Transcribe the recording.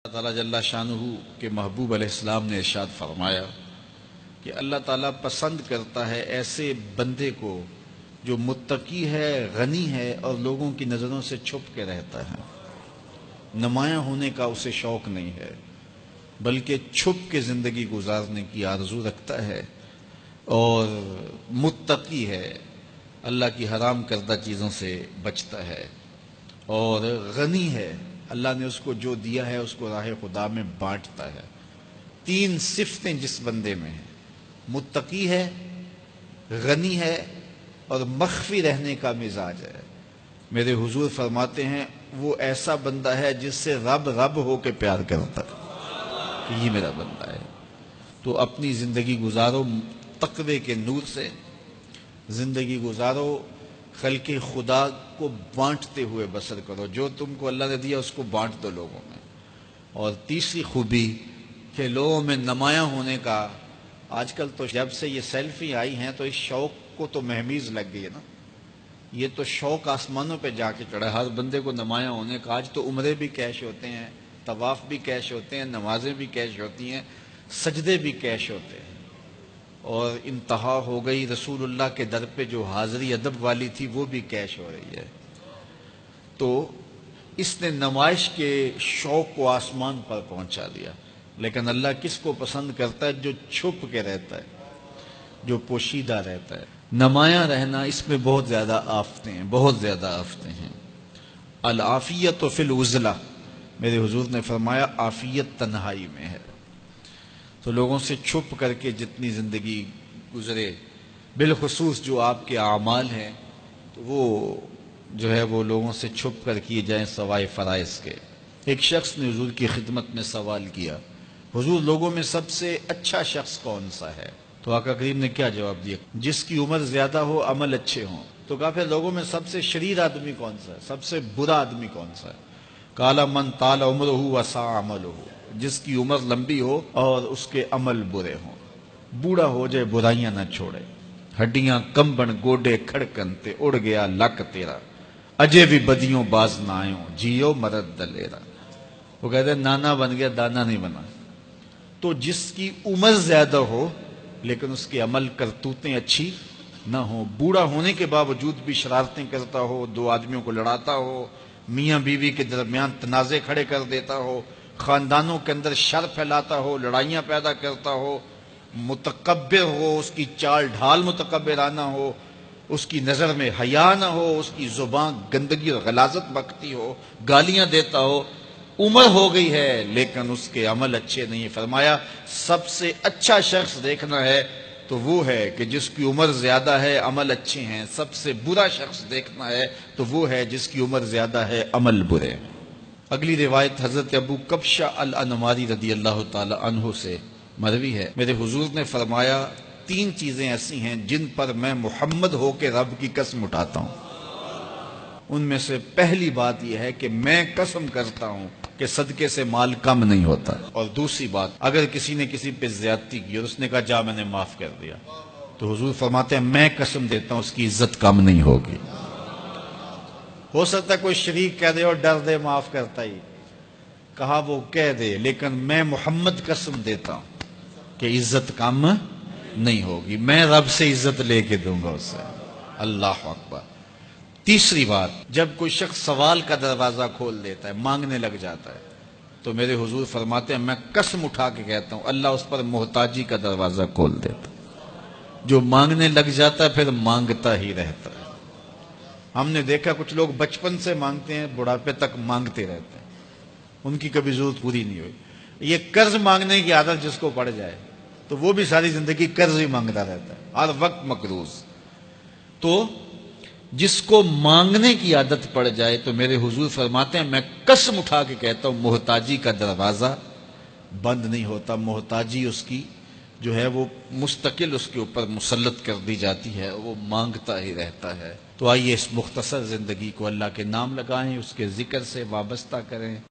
اللہ تعالیٰ جل شانہ کے محبوب علیہ السلام نے ارشاد فرمایا کہ اللہ تعالیٰ پسند کرتا ہے ایسے بندے کو جو متقی ہے، غنی ہے اور لوگوں کی نظروں سے چھپ کے رہتا ہے۔ نمایاں ہونے کا اسے شوق نہیں ہے، بلکہ چھپ کے زندگی گزارنے کی آرزو رکھتا ہے، اور متقی ہے، اللہ کی حرام کردہ چیزوں سے بچتا ہے، اور غنی ہے، اللہ نے اس کو جو دیا ہے اس کو راہ خدا میں بانٹتا ہے۔ تین صفتیں جس بندے میں ہیں، متقی ہے، غنی ہے اور مخفی رہنے کا مزاج ہے، میرے حضور فرماتے ہیں وہ ایسا بندہ ہے جس سے رب رب ہو کے پیار کرتا ہے کہ یہ میرا بندہ ہے۔ تو اپنی زندگی گزارو تقوی کے نور سے، زندگی گزارو خلق خدا کو بانٹتے ہوئے بسر کرو، جو تم کو اللہ نے دیا اس کو بانٹ دو لوگوں میں۔ اور تیسری خوبی کہ لوگوں میں نمایاں ہونے کا، آج کل تو جب سے یہ سیلفی آئی ہیں تو اس شوق کو تو مہمیز لگ گئی ہے نا، یہ تو شوق آسمانوں پہ جا کے چڑھا، ہر بندے کو نمایاں ہونے کا۔ آج تو عمرے بھی کیش ہوتے ہیں، طواف بھی کیش ہوتے ہیں، نمازیں بھی کیش ہوتی ہیں، سجدے بھی کیش ہوتے ہیں، اور انتہا ہو گئی رسول اللہ کے در پہ جو حاضری ادب والی تھی وہ بھی کیش ہو رہی ہے۔ تو اس نے نمائش کے شوق کو آسمان پر پہنچا دیا۔ لیکن اللہ کس کو پسند کرتا ہے؟ جو چھپ کے رہتا ہے، جو پوشیدہ رہتا ہے۔ نمایاں رہنا، اس میں بہت زیادہ آفتیں ہیں، بہت زیادہ آفتیں ہیں۔ العافیت فی العزلہ، میرے حضور نے فرمایا عافیت تنہائی میں ہے۔ تو لوگوں سے چھپ کر کے جتنی زندگی گزرے، بالخصوص جو آپ کے اعمال ہیں تو وہ جو ہے وہ لوگوں سے چھپ کر کیے جائیں سوائے فرائض کے۔ ایک شخص نے حضور کی خدمت میں سوال کیا، حضور لوگوں میں سب سے اچھا شخص کون سا ہے؟ تو آقا کریم نے کیا جواب دیا؟ جس کی عمر زیادہ ہو، عمل اچھے ہوں۔ تو کہا پھر لوگوں میں سب سے شریر آدمی کون سا ہے؟ سب سے برا آدمی کون سا ہے؟ قال من طال عمرہ وساء عملہ، جس کی عمر لمبی ہو اور اس کے عمل برے ہوں، بوڑھا ہو جائے برائیاں نہ چھوڑے، ہڈیاں کمبن گوڈے کھڑکن تے اڑ گیا لک تیرا، اجے بھی بدیوں باز نہ آئوں، جیو مرد دلیرا۔ وہ کہتے ہیں نانا بن گیا دانا نہیں بنا۔ تو جس کی عمر زیادہ ہو لیکن اس کے عمل کرتوتیں اچھی نہ ہوں، بوڑھا ہونے کے باوجود بھی شرارتیں کرتا ہو، دو آدمیوں کو لڑاتا ہو، میاں بیوی کے درمیان تنازع کھڑے کر دیتا ہو، خاندانوں کے اندر شر پھیلاتا ہو، لڑائیاں پیدا کرتا ہو، متکبر ہو، اس کی چال ڈھال متکبرانہ ہو، اس کی نظر میں حیا نہ ہو، اس کی زبان گندگی اور غلاظت بکتی ہو، گالیاں دیتا ہو، عمر ہو گئی ہے لیکن اس کے عمل اچھے نہیں۔ فرمایا سب سے اچھا شخص دیکھنا ہے تو وہ ہے کہ جس کی عمر زیادہ ہے، عمل اچھے ہیں۔ سب سے برا شخص دیکھنا ہے تو وہ ہے جس کی عمر زیادہ ہے، عمل برے ہیں۔ اگلی روایت حضرت ابو کبشہ الانماری رضی اللہ تعالی عنہ سے مروی ہے، میرے حضور نے فرمایا تین چیزیں ایسی ہیں جن پر میں محمد ہو کے رب کی قسم اٹھاتا ہوں۔ ان میں سے پہلی بات یہ ہے کہ میں قسم کرتا ہوں کہ صدقے سے مال کم نہیں ہوتا، اور دوسری بات اگر کسی نے کسی پہ زیادتی کی اور اس نے کہا جا میں نے معاف کر دیا، تو حضور فرماتے ہیں میں قسم دیتا ہوں اس کی عزت کم نہیں ہوگی۔ ہو سکتا ہے کوئی شریک کہہ دے اور ڈر دے معاف کرتا ہی، کہا وہ کہہ دے، لیکن میں محمد قسم دیتا ہوں کہ عزت کم نہیں ہوگی، میں رب سے عزت لے کے دوں گا اسے۔ اللہ اکبر۔ تیسری بات، جب کوئی شخص سوال کا دروازہ کھول دیتا ہے، مانگنے لگ جاتا ہے، تو میرے حضور فرماتے ہیں میں قسم اٹھا کے کہتا ہوں اللہ اس پر محتاجی کا دروازہ کھول دیتا ہے۔ جو مانگنے لگ جاتا ہے پھر مانگتا ہی رہتا ہے۔ ہم نے دیکھا کچھ لوگ بچپن سے مانگتے ہیں، بڑھاپے تک مانگتے رہتے ہیں، ان کی کبھی ضرورت پوری نہیں ہوئی۔ یہ قرض مانگنے کی عادت جس کو پڑ جائے تو وہ بھی ساری زندگی قرض ہی مانگتا رہتا ہے، ہر وقت مقروض۔ تو جس کو مانگنے کی عادت پڑ جائے تو میرے حضور فرماتے ہیں میں قسم اٹھا کے کہتا ہوں محتاجی کا دروازہ بند نہیں ہوتا، محتاجی اس کی جو ہے وہ مستقل اس کے اوپر مسلط کر دی جاتی ہے، وہ مانگتا ہی رہتا ہے۔ تو آئیے اس مختصر زندگی کو اللہ کے نام لگائیں، اس کے ذکر سے وابستہ کریں۔